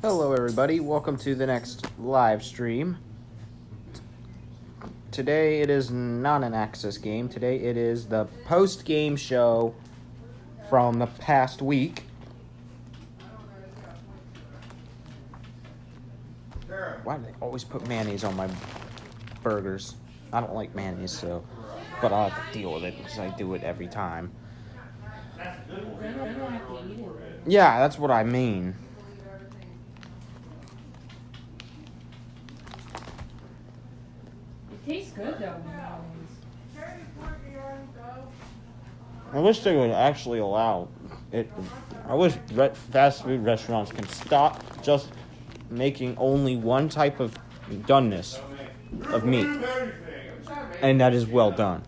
Hello everybody, welcome to the next live stream. Today it is not an Access game, today it is the post-game show from the past week. Why do they always put mayonnaise on my burgers? I don't like mayonnaise, but I'll have to deal with it because I do it every time. Yeah, that's what I mean. It tastes good though. I wish they would actually allow it. I wish fast food restaurants can stop just making only one type of doneness of meat, and that is well done.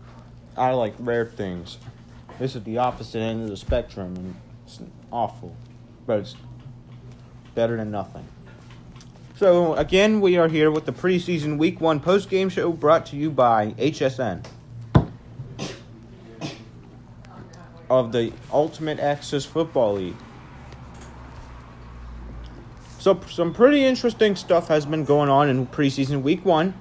I like rare things. This is the opposite end of the spectrum, and it's awful, but it's better than nothing. So, again, we are here with the preseason Week 1 post-game show brought to you by HSN of the Ultimate Access Football League. So, some pretty interesting stuff has been going on in preseason Week 1.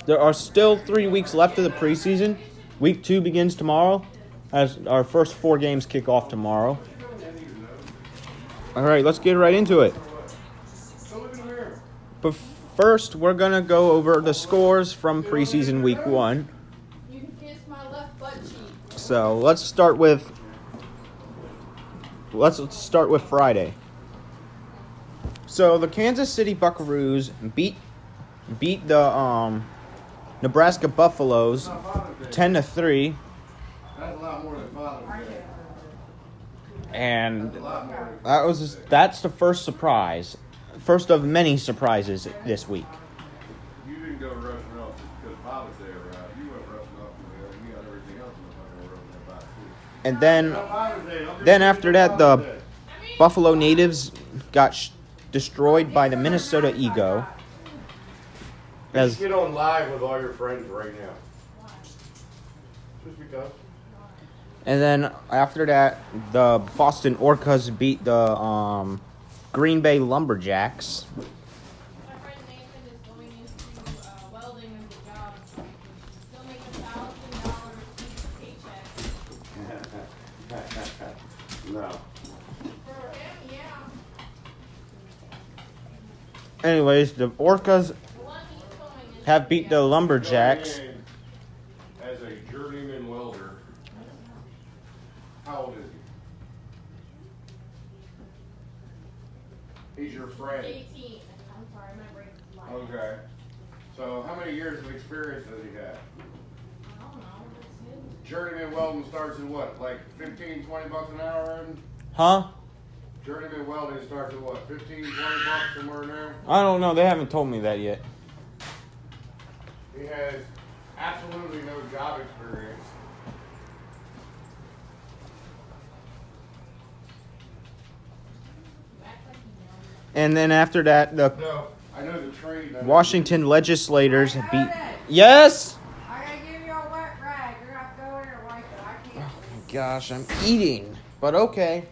There are still 3 weeks left of the preseason. Week 2 begins tomorrow, as our first 4 games kick off tomorrow. All right, let's get right into it. But first, we're going to go over the scores from preseason Week 1. You can kiss my left butt cheek. So, let's start with Friday. So, the Kansas City Buckaroos beat the Nebraska Buffaloes 10-3. That's a lot more than Father's Day. And that's the first surprise. First of many surprises this week. You didn't go rushing up because Father's Day arrived. You went rushing up because you got everything else in the fucking road that too. And then after that, the Buffalo Natives got destroyed by the Minnesota Ego. Let's get on live with all your friends right now. Just because. And then after that, the Boston Orcas beat the Green Bay Lumberjacks. My friend Nathan is going into welding with the job. He'll make $1,000 paycheck. No. For him, yeah. Anyways, the Orcas The one he's going is have beat the Lumberjacks. As a journeyman welder, how old is he? He's your friend. 18. I'm sorry, my brain is lying. Okay. So how many years of experience does he have? I don't know. It's his. Journeyman welding starts at what, like 15, 20 bucks an hour? Huh? Journeyman welding starts at what, 15, 20 bucks, somewhere in there? I don't know. They haven't told me that yet. He has absolutely no job experience. And then after that, the No, I know the trade. Washington legislators beat... Yes? I gotta give you a wet rag. You're gonna have to go in and wipe it. I can't. Gosh, I'm eating. But okay.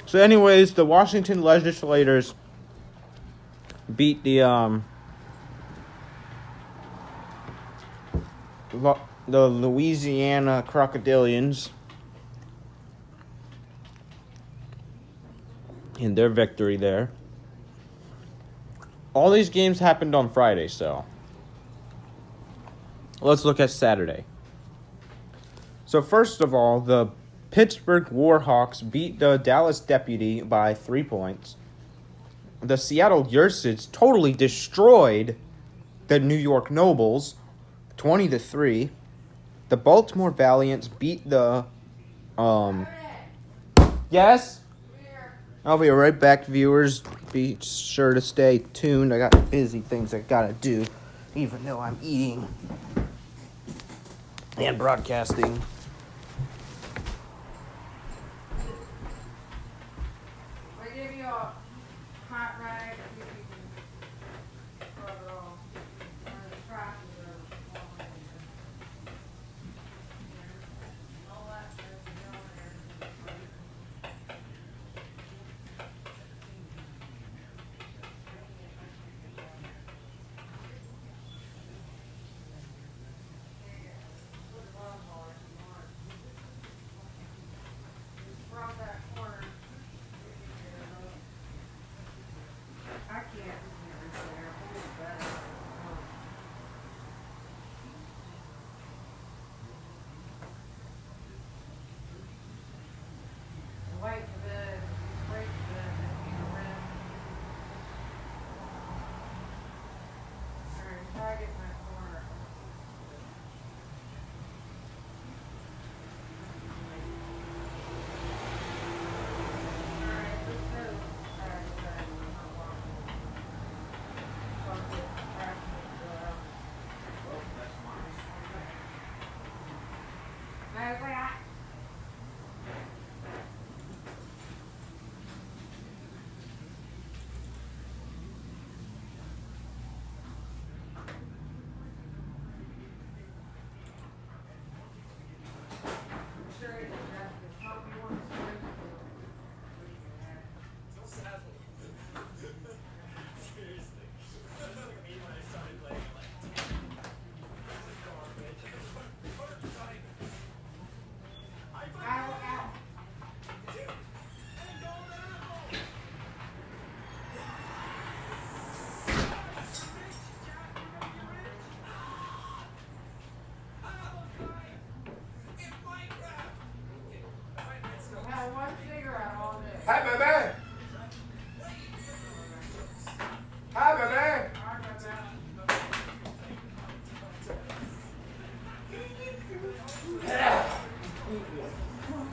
So anyways, the Washington legislators beat the Louisiana Crocodilians in their victory there. All these games happened on Friday, so let's look at Saturday. So first of all, the Pittsburgh Warhawks beat the Dallas Deputy by 3 points. The Seattle Yearsids totally destroyed the New York Nobles 20-3. The Baltimore Valiants beat the Yes? I'll be right back, viewers. Be sure to stay tuned. I got busy things I gotta do, even though I'm eating and broadcasting. I give you a hot rag. You can rub it off. Wait for the break the rim. Alright, try to get my corner. Alright, let's go. Alright, sorry, I'm not walking. Fuck it, crash it, go out. No, wait, Hi, baby. Hi, baby.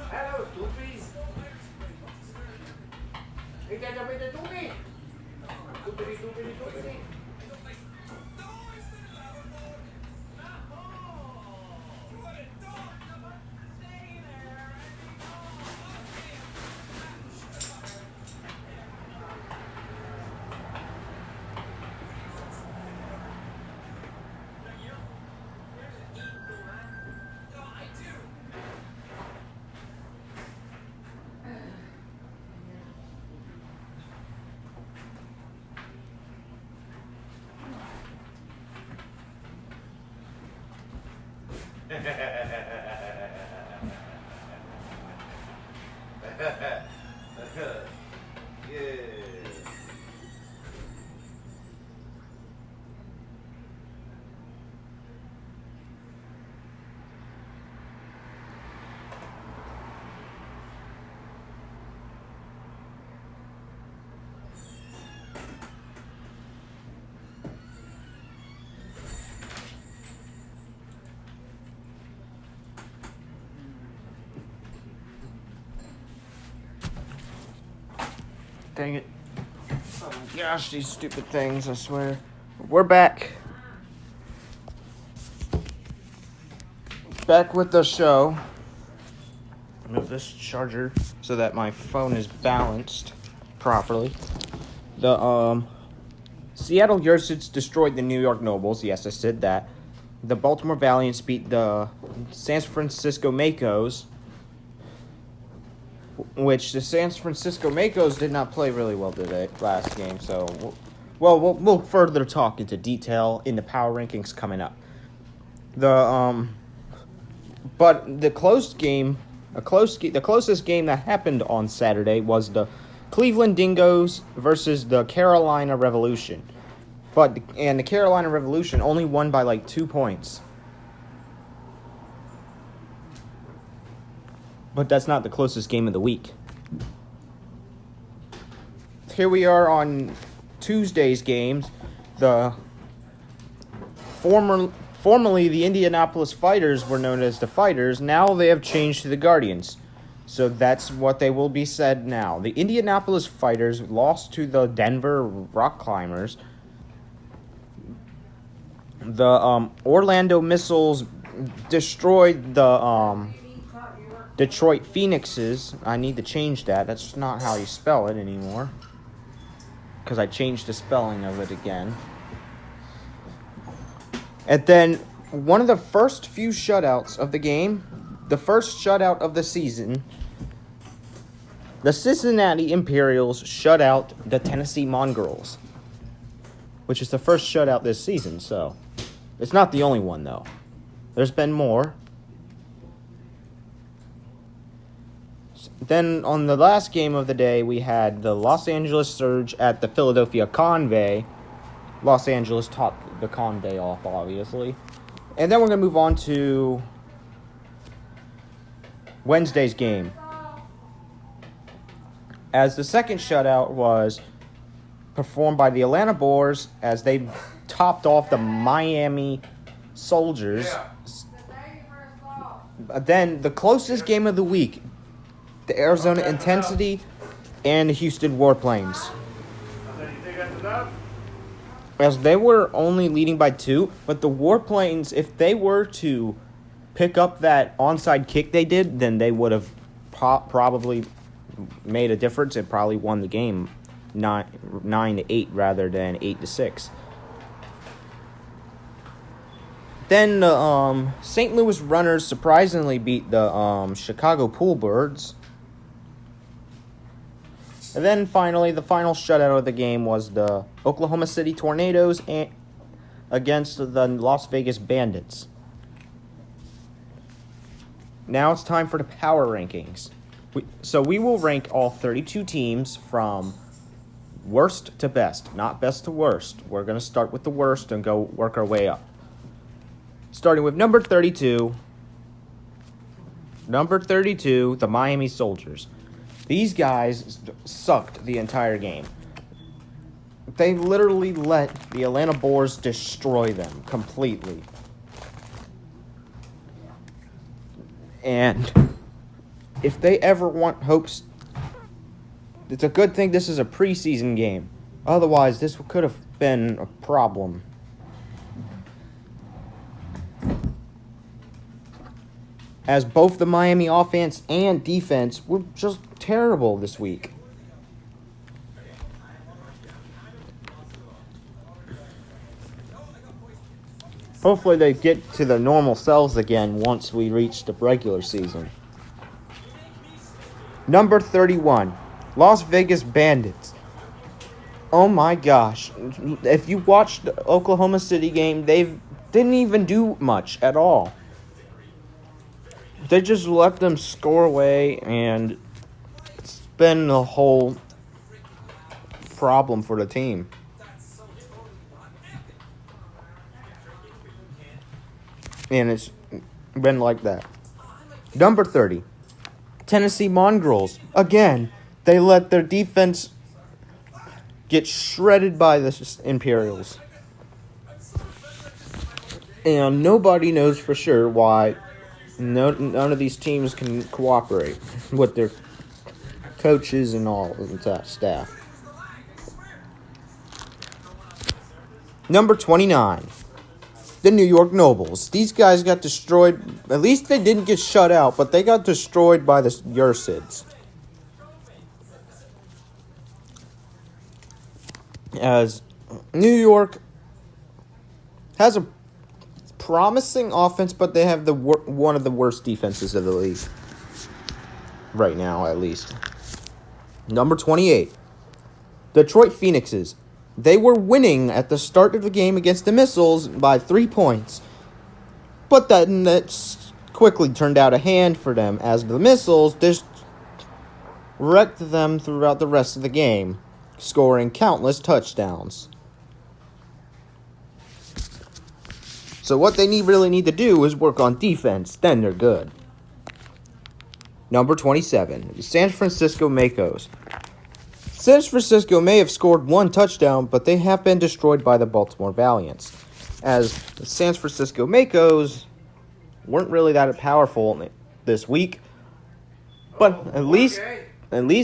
Hello, stupid. Hey, get up with the stupid. Stupid. Yeah. Dang it. Oh my gosh, these stupid things, I swear. We're back. Back with the show. Move this charger so that my phone is balanced properly. The Seattle Yersits destroyed the New York Nobles. Yes, I said that. The Baltimore Valiants beat the San Francisco Makos, which the San Francisco Makos did not play really well today, last game. So, we'll further talk into detail in the power rankings coming up. But the closest game that happened on Saturday was the Cleveland Dingoes versus the Carolina Revolution. And the Carolina Revolution only won by like 2 points. But that's not the closest game of the week. Here we are on Tuesday's games. The formerly the Indianapolis Fighters were known as the Fighters. Now they have changed to the Guardians. So that's what they will be said now. The Indianapolis Fighters lost to the Denver Rock Climbers. The Orlando Missiles destroyed the Detroit Phoenixes. I need to change that. That's not how you spell it anymore, because I changed the spelling of it again. And then one of the first few shutouts of the game, the first shutout of the season, the Cincinnati Imperials shut out the Tennessee Mongrels, which is the first shutout this season, so it's not the only one, though. There's been more. Then on the last game of the day, we had the Los Angeles Surge at the Philadelphia Convey. Los Angeles topped the Convey off, obviously. And then we're going to move on to Wednesday's game, as the second shutout was performed by the Atlanta Boars as they topped off the Miami Soldiers. Then the closest game of the week, the Arizona Intensity and the Houston Warplanes. As they were only leading by 2, but the Warplanes, if they were to pick up that onside kick they did, then they would have probably made a difference and probably won the game 9-8 rather than 8-6. Then the St. Louis Runners surprisingly beat the Chicago Poolbirds. And then finally, the final shutout of the game was the Oklahoma City Tornadoes against the Las Vegas Bandits. Now it's time for the power rankings. So we will rank all 32 teams from worst to best, not best to worst. We're going to start with the worst and go work our way up. Starting with number 32. Number 32, the Miami Soldiers. These guys sucked the entire game. They literally let the Atlanta Boars destroy them completely. And if they ever want hopes, it's a good thing this is a preseason game. Otherwise, this could have been a problem. As both the Miami offense and defense were just terrible this week. Hopefully they get to their normal selves again once we reach the regular season. Number 31, Las Vegas Bandits. Oh my gosh. If you watched the Oklahoma City game, they didn't even do much at all. They just let them score away, and it's been a whole problem for the team. And it's been like that. Number 30, Tennessee Mongrels. Again, they let their defense get shredded by the Imperials. And nobody knows for sure why none of these teams can cooperate with their coaches and all of that staff. Number 29, the New York Nobles. These guys got destroyed. At least they didn't get shut out, but they got destroyed by the Ursids. As New York has a promising offense, but they have one of the worst defenses of the league. Right now, at least. Number 28, Detroit Phoenixes. They were winning at the start of the game against the Missiles by 3 points. But that quickly turned out a hand for them as the Missiles just wrecked them throughout the rest of the game, scoring countless touchdowns. So what they really need to do is work on defense, then they're good. Number 27, the San Francisco Makos. San Francisco may have scored 1 touchdown, but they have been destroyed by the Baltimore Valiants, as the San Francisco Makos weren't really that powerful this week, but at least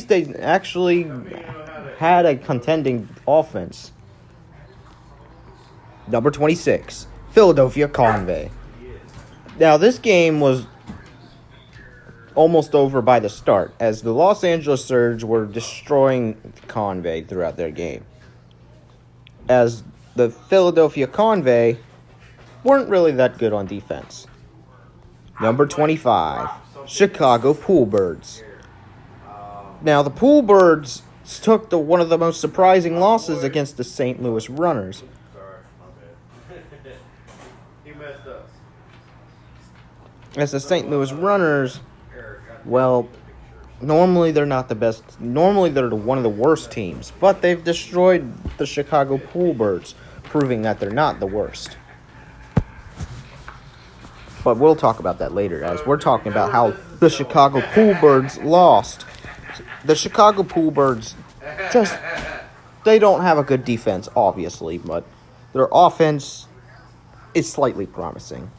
they actually had a contending offense. Number 26, Philadelphia Convey. Now, this game was almost over by the start, as the Los Angeles Surge were destroying Convey throughout their game. As the Philadelphia Convey weren't really that good on defense. Number 25, Chicago Poolbirds. Now, the Poolbirds took one of the most surprising losses against the St. Louis Runners. Sorry, my bad. He messed up. As the St. Louis Runners, well, normally they're not the best. Normally they're one of the worst teams, but they've destroyed the Chicago Poolbirds, proving that they're not the worst. But we'll talk about that later, as we're talking about how the Chicago Poolbirds lost. The Chicago Poolbirds they don't have a good defense, obviously, but their offense is slightly promising.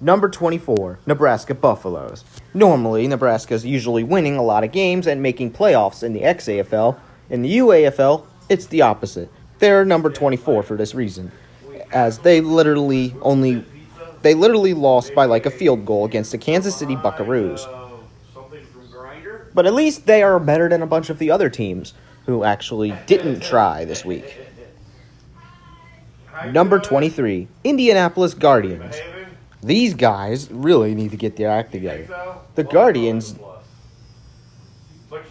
Number 24, Nebraska Buffaloes. Normally, Nebraska is usually winning a lot of games and making playoffs in the XAFL. In the UAFL, it's the opposite. They're number 24 for this reason, as they literally lost by like a field goal against the Kansas City Buckaroos. But at least they are better than a bunch of the other teams who actually didn't try this week. Number 23, Indianapolis Guardians. These guys really need to get their act together. The Guardians,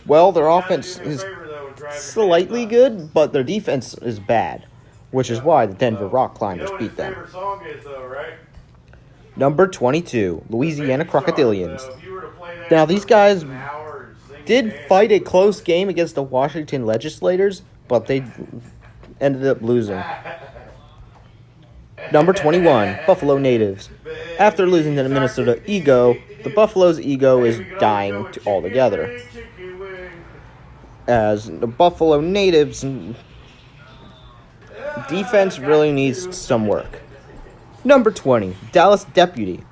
well, their offense is slightly good, but their defense is bad, which is why the Denver Rock Climbers beat them. Number 22, Louisiana Crocodilians. Now, these guys did fight a close game against the Washington Legislators, but they ended up losing. Number 21, Buffalo Natives. After losing to the Minnesota Ego, the Buffalo's ego is dying altogether, as the Buffalo Natives' defense really needs some work. Number 20, Dallas Deputy.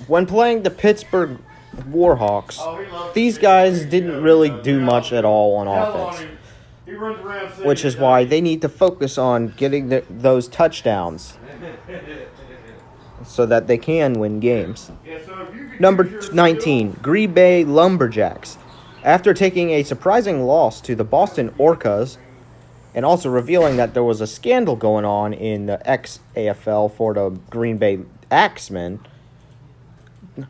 When playing the Pittsburgh Warhawks, these guys didn't really do much at all on offense, which is why they need to focus on getting those touchdowns so that they can win games. Number 19, Green Bay Lumberjacks. After taking a surprising loss to the Boston Orcas, and also revealing that there was a scandal going on in the XAFL for the Green Bay Axemen,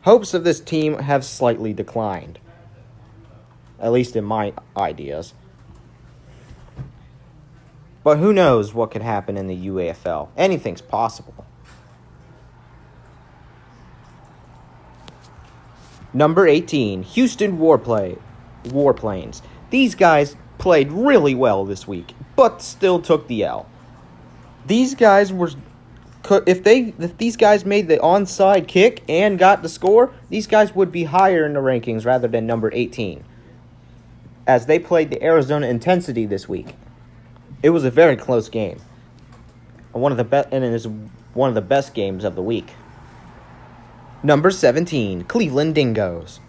hopes of this team have slightly declined. At least in my ideas. But who knows what could happen in the UAFL. Anything's possible. Number 18, Houston Warplanes. These guys played really well this week, but still took the L. These guys were... If these guys made the onside kick and got the score, these guys would be higher in the rankings rather than number 18, as they played the Arizona Intensity this week. It was a very close game, and it is one of the best games of the week. Number 17, Cleveland Dingoes.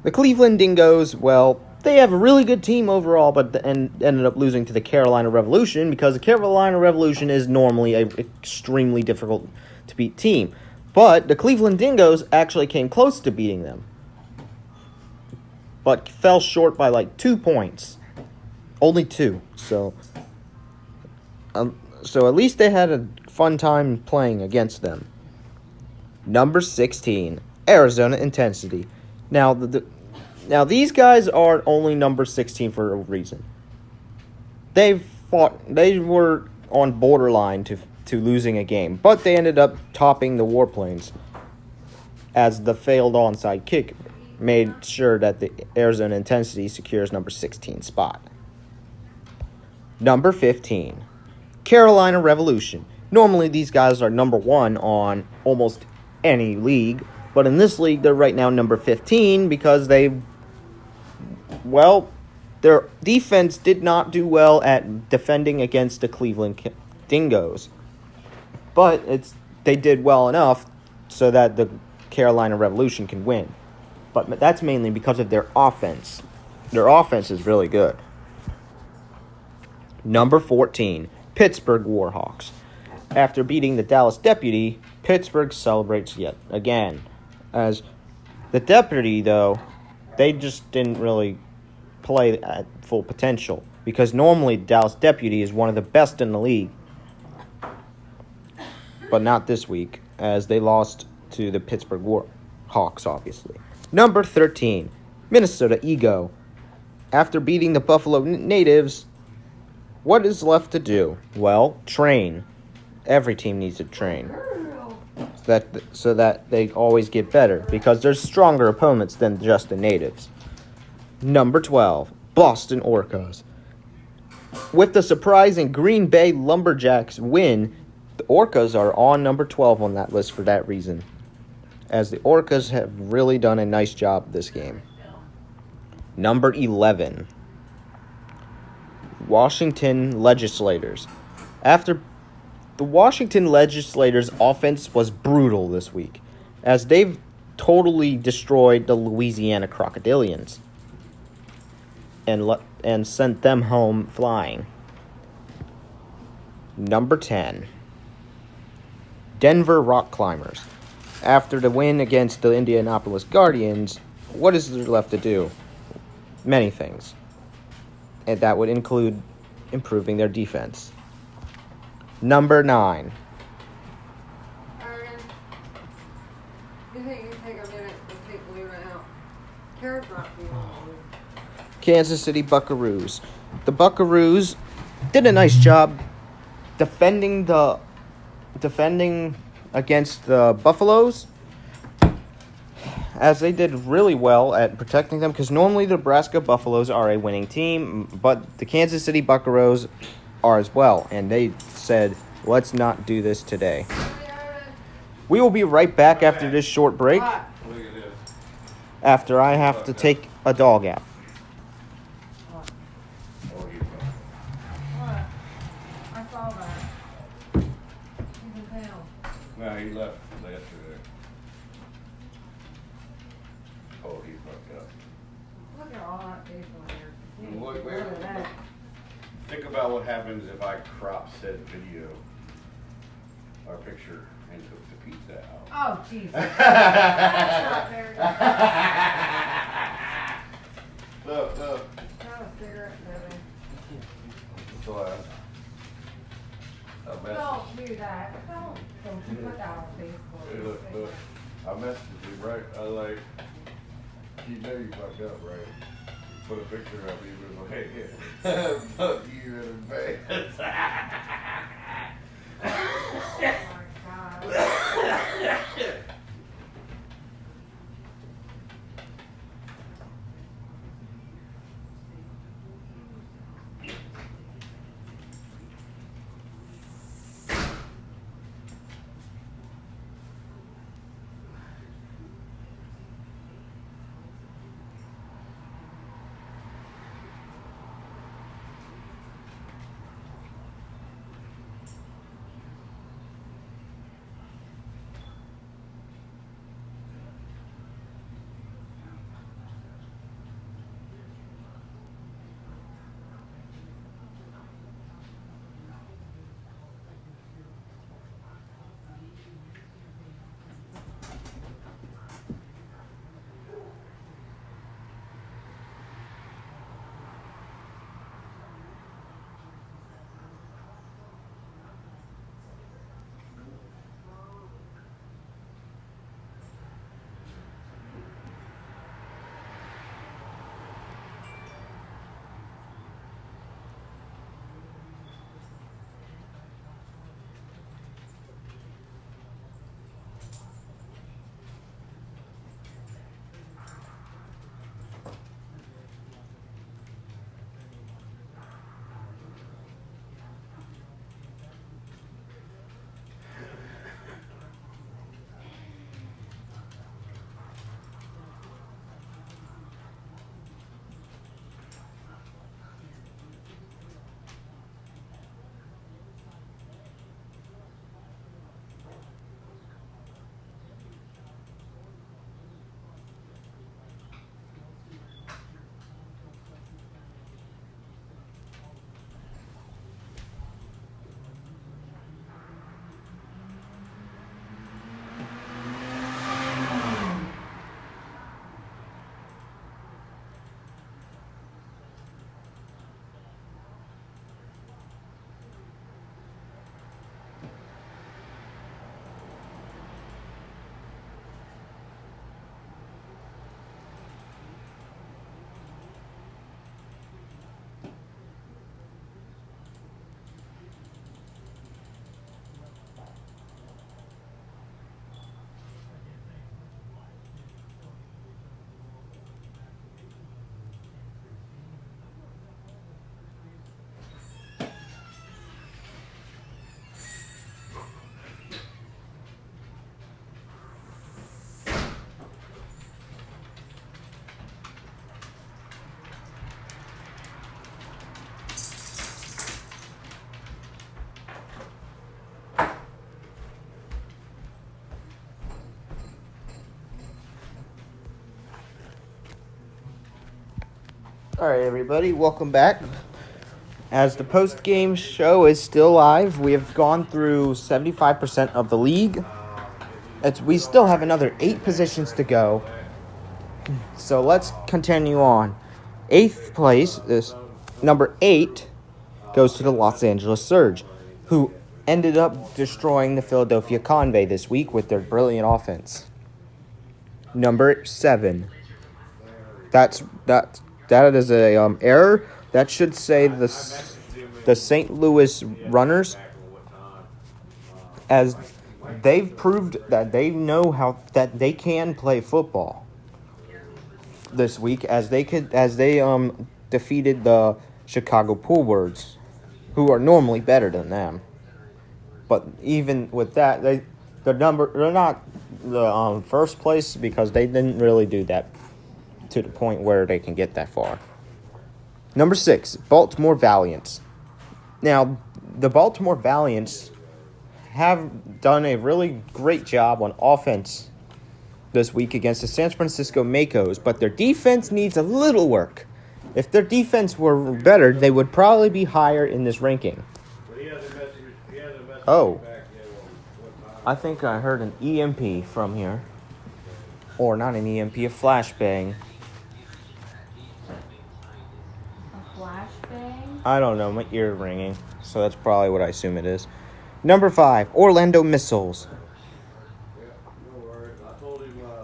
The Cleveland Dingoes, well, they have a really good team overall, but ended up losing to the Carolina Revolution, because the Carolina Revolution is normally an extremely difficult to beat team. But the Cleveland Dingoes actually came close to beating them, but fell short by like 2 points. Only 2. So at least they had a fun time playing against them. Number 16, Arizona Intensity. Now, these guys are only number 16 for a reason. They were on borderline to losing a game, but they ended up topping the Warplanes, as the failed onside kick made sure that the Arizona Intensity secures number 16 spot. Number 15, Carolina Revolution. Normally these guys are number 1 on almost any league, but in this league they're right now number 15 because their defense did not do well at defending against the Cleveland Dingoes. But they did well enough so that the Carolina Revolution can win. But that's mainly because of their offense. Their offense is really good. Number 14, Pittsburgh Warhawks. After beating the Dallas Deputy, Pittsburgh celebrates yet again. As the Deputy, though, they just didn't really play at full potential, because normally Dallas Deputy is one of the best in the league. but not this week, as they lost to the Pittsburgh Hawks, obviously. Number 13, Minnesota Ego. After beating the Buffalo Natives, what is left to do? Well, train. Every team needs to train so that they always get better, because there's stronger opponents than just the Natives. Number 12, Boston Orcas. With the surprising Green Bay Lumberjacks win, the Orcas are on number 12 on that list for that reason, as the Orcas have really done a nice job this game. Number 11, Washington Legislators. After the Washington Legislators' offense was brutal this week, as they've totally destroyed the Louisiana Crocodilians and sent them home flying. Number 10, Denver Rock Climbers. After the win against the Indianapolis Guardians, what is there left to do? Many things. And that would include improving their defense. Number 9, Aaron, you think you take a minute to take Luna out? Carrot's not feeling good. Kansas City Buckaroos. The Buckaroos did a nice job defending against the Buffaloes, as they did really well at protecting them, because normally the Nebraska Buffaloes are a winning team, but the Kansas City Buckaroos are as well, and they said, let's not do this today. We will be right back after this short break, Look at this. after I have to take a dog out. Oh, you What? I saw that. He's in town. No, he left yesterday. Oh, he fucked up. Look at all that fish on there. Look, Look at that. Think about what happens if I crop said video or picture and took the pizza out. Oh, Jesus. That's not very good. Look. Have a cigarette, baby. So I messaged. Don't do that. Don't you put that on Facebook. Hey, look. I messaged you, right? I like, you know you fucked up, right? Put a picture of you and was like, fuck you in the face. Oh my God. All right, everybody, welcome back. As the post-game show is still live, we have gone through 75% of the league. We still have another 8 positions to go. So let's continue on. 8th place is number 8 goes to the Los Angeles Surge, who ended up destroying the Philadelphia Convey this week with their brilliant offense. Number 7. That is a error. That should say the St. Louis Runners, as they've proved that they know that they can play football this week, as they defeated the Chicago Poolbirds, who are normally better than them. But even with that, they're not the first place because they didn't really do that to the point where they can get that far. Number 6, Baltimore Valiants. Now, the Baltimore Valiants have done a really great job on offense this week against the San Francisco Makos, but their defense needs a little work. If their defense were better, they would probably be higher in this ranking. Oh, I think I heard an EMP from here. Or not an EMP, a flashbang. Flashbang? I don't know, my ear ringing, so that's probably what I assume it is. Number 5, Orlando Missiles.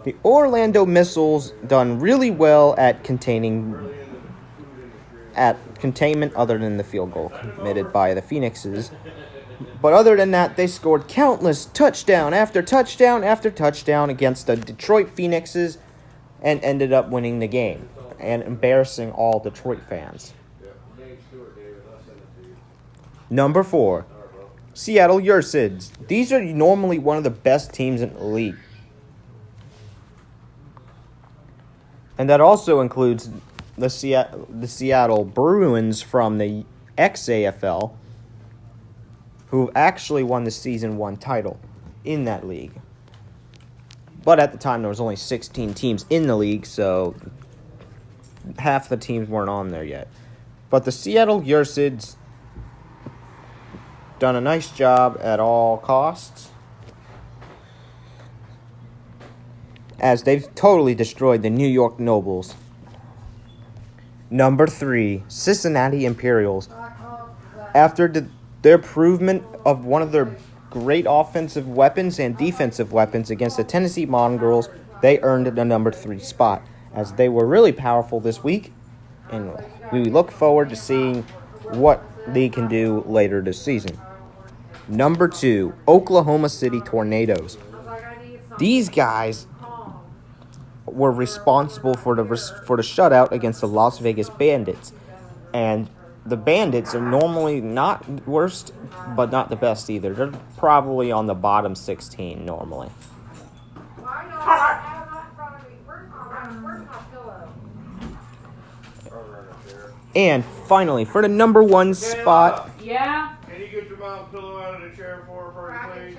The Orlando Missiles done really well at containment other than the field goal committed by the Phoenixes. But other than that, they scored countless touchdown after touchdown after touchdown against the Detroit Phoenixes and ended up winning the game and embarrassing all Detroit fans. Number 4, Seattle Ursids. These are normally one of the best teams in the league. And that also includes the Seattle Bruins from the XAFL, who actually won the Season 1 title in that league. But at the time, there was only 16 teams in the league, so half the teams weren't on there yet. But the Seattle Ursids done a nice job at all costs, as they've totally destroyed the New York Nobles. Number 3, Cincinnati Imperials. After their improvement of one of their great offensive weapons and defensive weapons against the Tennessee Mongrels, they earned the number 3 spot, as they were really powerful this week, and we look forward to seeing what they can do later this season. Number 2, Oklahoma City Tornadoes. These guys were responsible for the shutout against the Las Vegas Bandits, and the Bandits are normally not worst, but not the best either. They're probably on the bottom 16 normally. And finally, for the number 1 spot, Yeah? Can you get your mom's pillow out of the chair for her, please?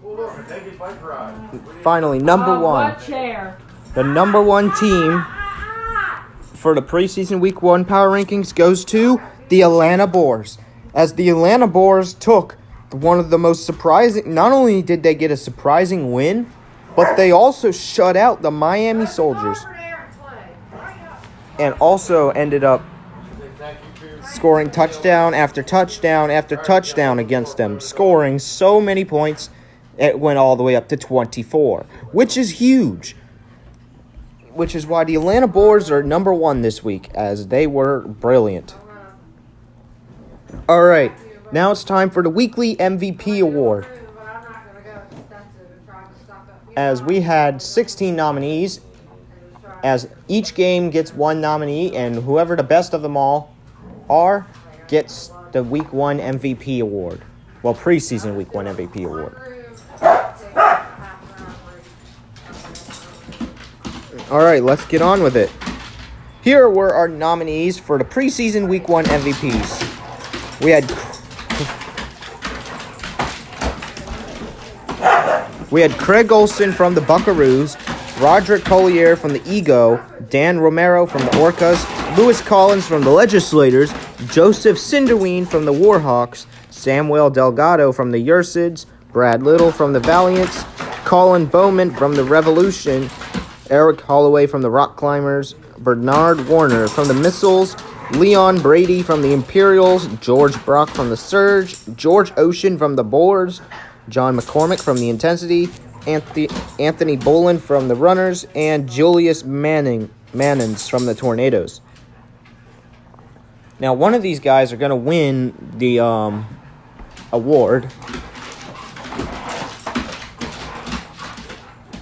Well, look, take his bike ride. finally, number 1. What chair? The number 1 team for the preseason week 1 power rankings goes to the Atlanta Boars, as the Atlanta Boars took one of the most surprising, not only did they get a surprising win, but they also shut out the Miami Soldiers and also ended up scoring touchdown after touchdown after touchdown against them, scoring so many points it went all the way up to 24, which is huge. Which is why the Atlanta Boars are number 1 this week, as they were brilliant. All right, now it's time for the weekly MVP award, as we had 16 nominees, as each game gets 1 nominee, and whoever the best of them all are gets the week 1 MVP award. Well, preseason week 1 MVP award. All right, let's get on with it. Here were our nominees for the preseason week 1 MVPs. We had Craig Olsen from the Buckaroos, Roderick Collier from the Ego, Dan Romero from the Orcas, Lewis Collins from the Legislators, Joseph Cinderween from the Warhawks, Samuel Delgado from the Yersids, Brad Little from the Valiants, Colin Bowman from the Revolution, Eric Holloway from the Rock Climbers, Bernard Warner from the Missiles, Leon Brady from the Imperials, George Brock from the Surge, George Ocean from the Boars, John McCormick from the Intensity, Anthony Boland from the Runners, and Julius Mannins from the Tornadoes. Now, one of these guys are going to win the award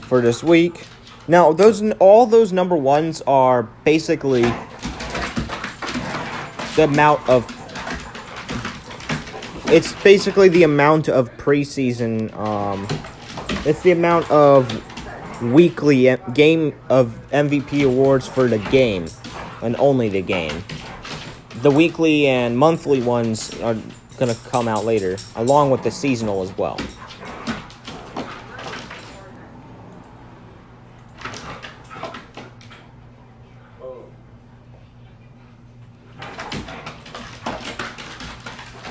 for this week. Now, all those number ones are basically the amount of. It's basically the amount of preseason. It's the amount of weekly game of MVP awards for the game, and only the game. The weekly and monthly ones are going to come out later, along with the seasonal as well.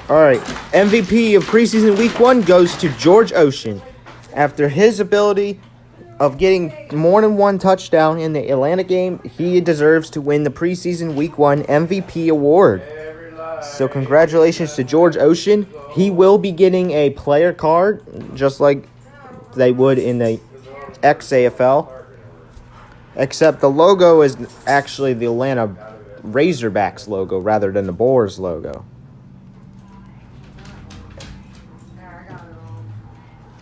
Alright, MVP of preseason week 1 goes to George Ocean. After his ability of getting more than one touchdown in the Atlanta game, he deserves to win the preseason week 1 MVP award. So congratulations to George Ocean. He will be getting a player card, just like they would in the XAFL. Except the logo is actually the Atlanta Razorbacks logo rather than the Boars logo.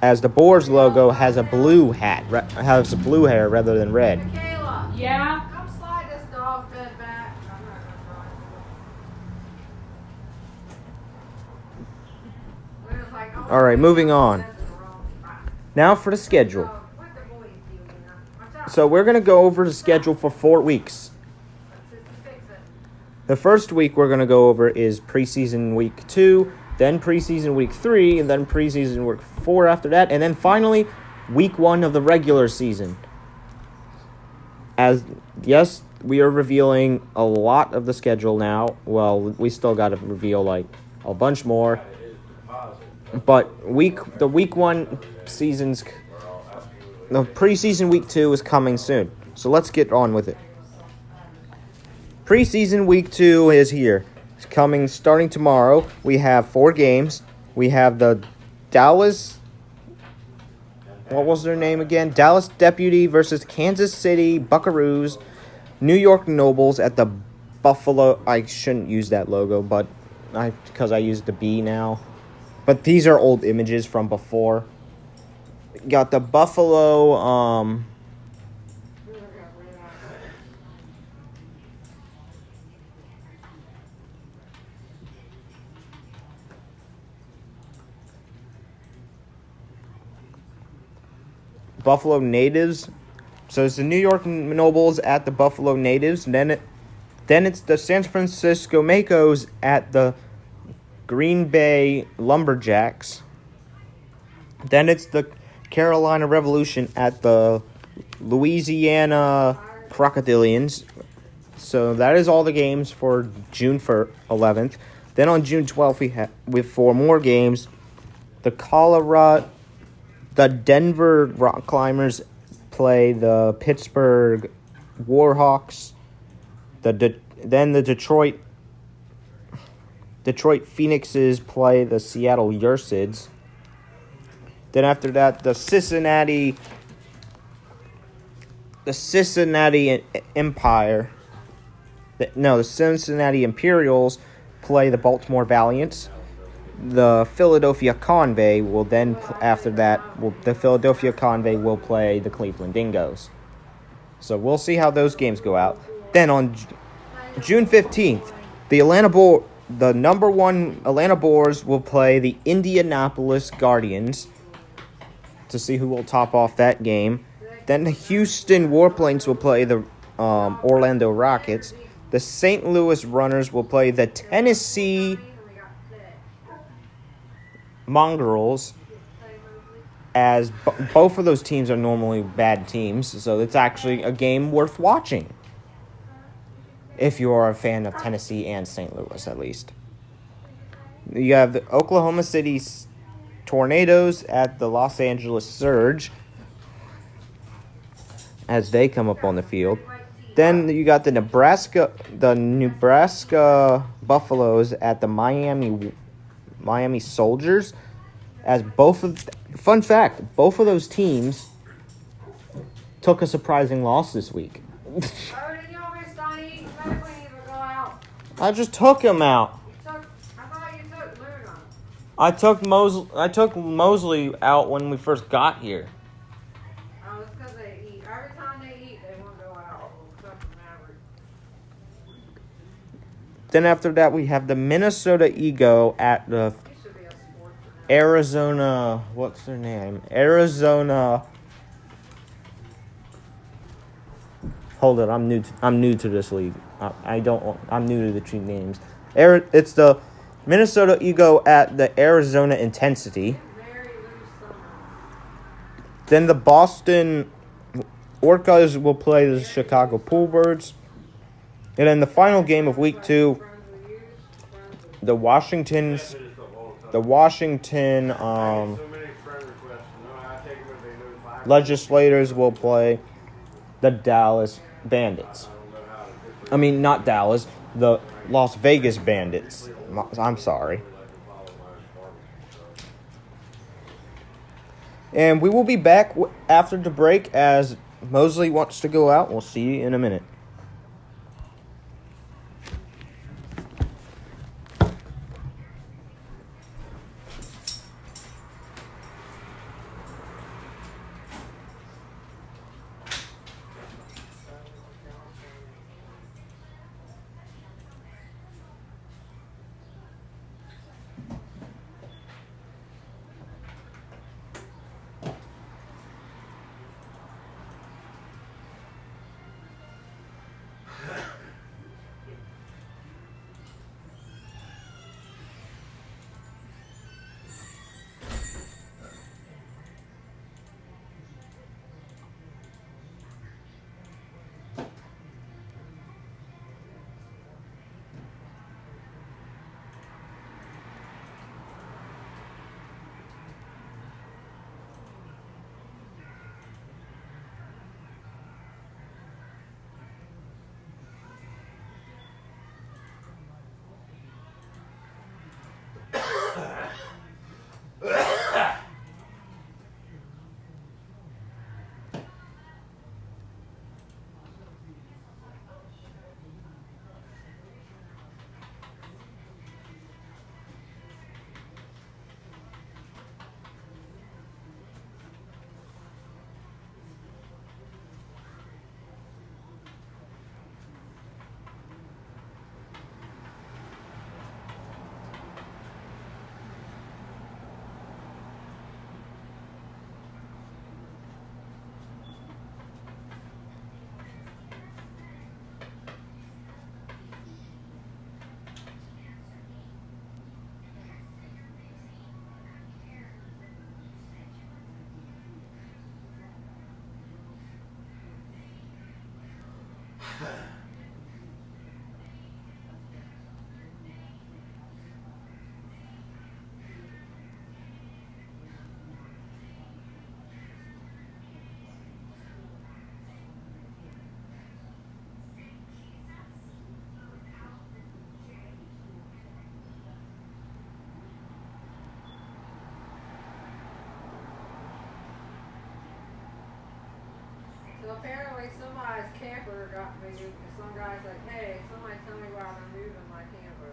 As the Boars logo has a blue hair rather than red. Kayla, Yeah. come slide this dog bed back. All right, moving on. Now for the schedule. So we're going to go over the schedule for 4 weeks. The first week we're going to go over is preseason week 2, then preseason week 3, and then preseason week 4 after that, and then finally week 1 of the regular season. Yes, we are revealing a lot of the schedule now. Well, we still got to reveal like a bunch more. But the week 1 seasons, the preseason week 2 is coming soon. So let's get on with it. Preseason week 2 is here. It's coming starting tomorrow. We have 4 games. We have the Dallas, what was their name again? Dallas Deputy versus Kansas City Buckaroos. New York Nobles at the Buffalo. I shouldn't use that logo, but because I use the B now. But these are old images from before. Got the Buffalo. Buffalo Natives. So it's the New York Nobles at the Buffalo Natives. Then it's the San Francisco Makos at the Green Bay Lumberjacks. Then it's the Carolina Revolution at the Louisiana Crocodilians. So that is all the games for June 11th. Then on June 12th we have 4 more games. The Denver Rock Climbers play the Pittsburgh Warhawks. Then the Detroit Phoenixes play the Seattle Yersids. Then after that, the Cincinnati Empire. The Cincinnati Imperials play the Baltimore Valiants. The Philadelphia Convoy will then, after that, the Philadelphia Convoy will play the Cleveland Dingoes. So we'll see how those games go out. Then on June 15th, the number 1 Atlanta Boars will play the Indianapolis Guardians to see who will top off that game. Then the Houston Warplanes will play the Orlando Rockets. The St. Louis Runners will play the Tennessee Mongrels, as both of those teams are normally bad teams, so it's actually a game worth watching. if you are a fan of Tennessee and St. Louis, at least. You have the Oklahoma City Tornadoes at the Los Angeles Surge as they come up on the field. Then you got the Nebraska Buffaloes at the Miami Soldiers. As fun fact, both of those teams took a surprising loss this week. I just took him out. I took Mosley out when we first got here. Oh, it's because they eat. Every time they eat, they want to go out. Except for Maverick. Then after that, we have the Minnesota Ego at the He should be a sports fanatic. Arizona. What's their name? Arizona. Hold it. I'm new to this league. I'm new to the team names. It's the Minnesota Ego at the Arizona Intensity. Very loose summer. Then the Boston Orcas will play the Chicago Poolbirds. And then the final game of week 2, Friends with you, friends with the Washington So many friend requests. No, I take what they know. 5. legislators will play the Dallas Bandits. I don't know how to differentiate. I mean, not Dallas, the Las Vegas Bandits. I'm sorry. And we will be back after the break as Mosley wants to go out. We'll see you in a minute. So apparently somebody's camper got moved. Some guy's like, hey, somebody tell me why they're moving my camper.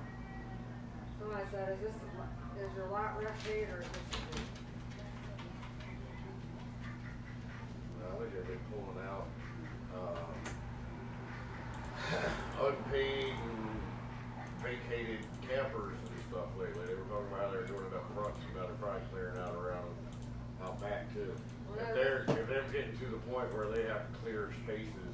Somebody said, is your lot rest paid or is this I think they've been pulling out unpaid and vacated campers and stuff lately. They were talking about how they're doing it up front, so now they're probably clearing out around out back too. If they're getting to the point where they have to clear spaces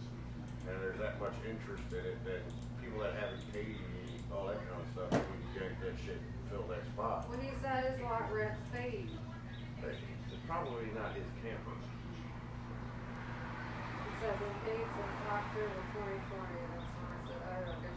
and there's that much interest in it, then people that haven't paid all that kind of stuff, they need to yank that shit and fill that spot. When he said his lot rent's paid, It's probably not his camper. he said been paid since October 2020. That's when I said, oh, okay.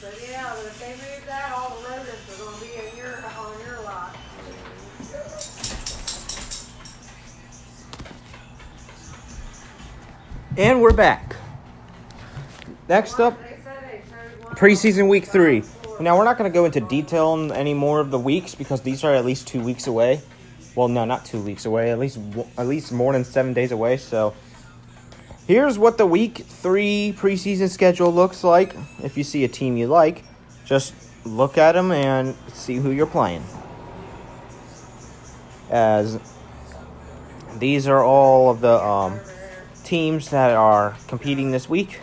said, yeah, but if they move that, all the rodents are gonna be on your lot. And we're back. Next up, They said they turned one preseason week 3. off. Now, we're not going to go into detail on any more of the weeks because these are at least 2 weeks away. Well, no, not 2 weeks away. At least more than 7 days away. So, here's what the week 3 preseason schedule looks like. If you see a team you like, just look at them and see who you're playing. As these are all of the teams that are competing this week.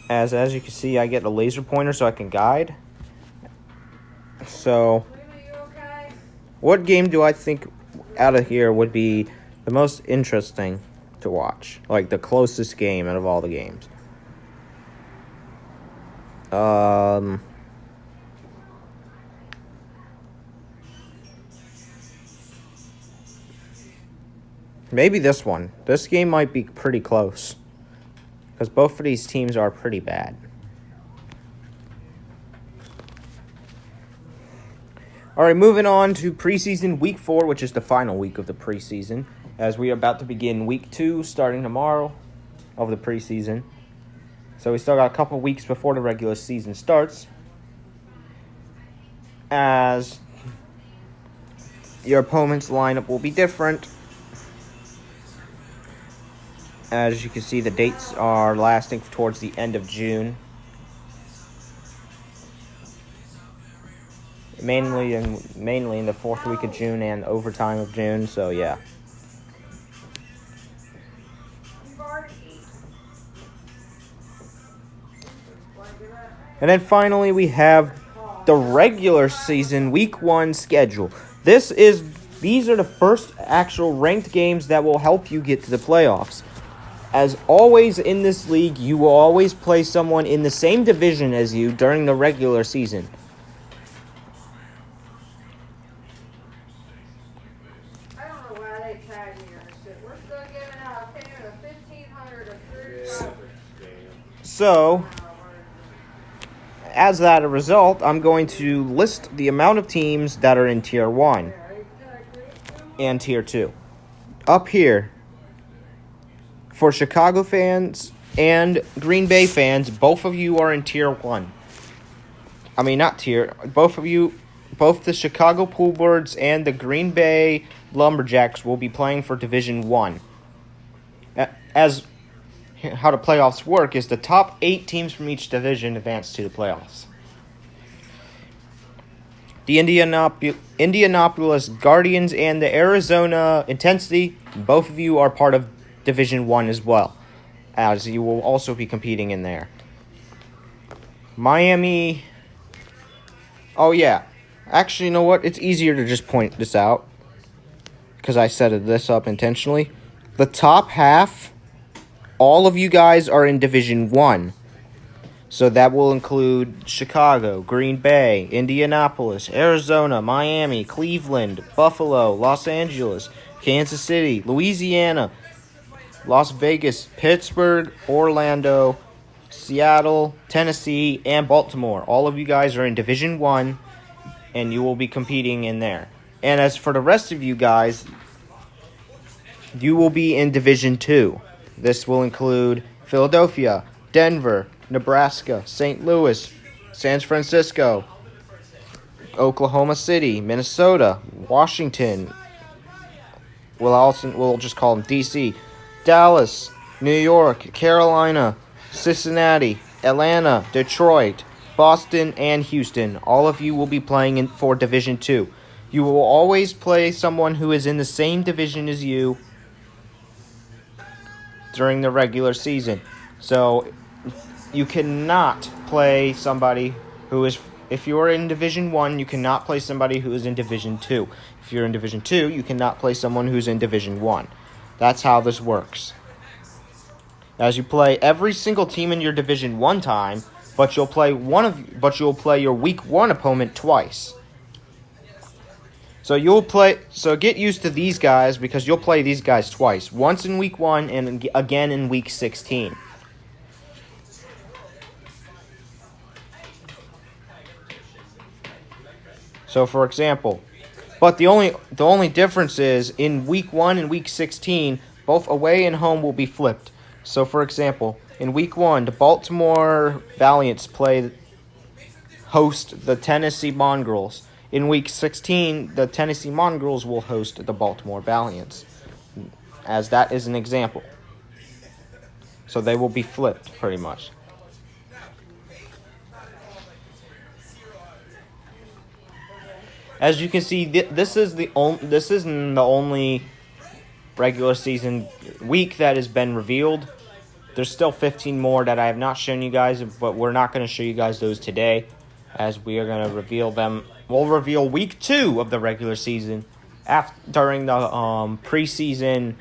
As you can see, I get a laser pointer so I can guide. So, Lena, you okay? what game do I think out of here would be the most interesting to watch? Like the closest game out of all the games. Maybe this one. This game might be pretty close. Because both of these teams are pretty bad. Alright, moving on to preseason week 4, which is the final week of the preseason. As we are about to begin week 2, starting tomorrow, of the preseason. So we still got a couple weeks before the regular season starts. As your opponent's lineup will be different. As you can see, the dates are lasting towards the end of June. Mainly in the 4th week of June and overtime of June, so yeah. And then finally we have the regular season week 1 schedule. These are the first actual ranked games that will help you get to the playoffs. As always in this league, you will always play someone in the same division as you during the regular season. I don't know why they tagged me on this shit. We're still giving out a payment of $1,500 of $35. So, as that a result, I'm going to list the amount of teams that are in Tier 1 and Tier 2. Up here, for Chicago fans and Green Bay fans, both of you are in Tier 1. I mean, not Tier. Both of you, both the Chicago Poolbirds and the Green Bay Lumberjacks will be playing for Division 1. As how the playoffs work is the top 8 teams from each division advance to the playoffs. The Indianapolis Guardians and the Arizona Intensity, both of you are part of Division 1 as well, as you will also be competing in there. Miami... Oh, yeah. Actually, you know what? It's easier to just point this out, because I set this up intentionally. The top half, all of you guys are in Division 1. So that will include Chicago, Green Bay, Indianapolis, Arizona, Miami, Cleveland, Buffalo, Los Angeles, Kansas City, Louisiana, Las Vegas, Pittsburgh, Orlando, Seattle, Tennessee, and Baltimore. All of you guys are in Division 1, and you will be competing in there. And as for the rest of you guys, you will be in Division 2. This will include Philadelphia, Denver, Nebraska, St. Louis, San Francisco, Oklahoma City, Minnesota, Washington. We'll just call them DC. Dallas, New York, Carolina, Cincinnati, Atlanta, Detroit, Boston, and Houston. All of you will be playing for Division 2. You will always play someone who is in the same division as you during the regular season. So, you cannot play somebody who is... If you are in Division 1, you cannot play somebody who is in Division 2. If you're in Division 2, you cannot play someone who's in Division 1. That's how this works. As you play every single team in your Division 1 time, but you'll play your Week 1 opponent twice. So you'll play. So get used to these guys because you'll play these guys twice. Once in week 1 and again in week 16. So for example, but the only difference is in week 1 and week 16, both away and home will be flipped. So for example, in week 1, the Baltimore Valiants host the Tennessee Mongrels. In week 16, the Tennessee Mongrels will host the Baltimore Valiants, as that is an example. So they will be flipped, pretty much. As you can see, this isn't the only regular season week that has been revealed. There's still 15 more that I have not shown you guys, but we're not going to show you guys those today, as we are going to reveal them. We'll reveal week 2 of the regular season during the preseason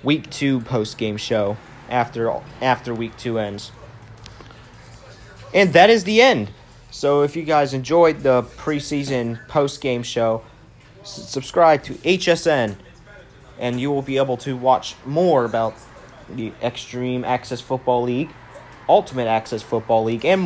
week 2 post-game show after week 2 ends. And that is the end. So if you guys enjoyed the preseason post-game show, subscribe to HSN, and you will be able to watch more about the Extreme Access Football League, Ultimate Access Football League, and more.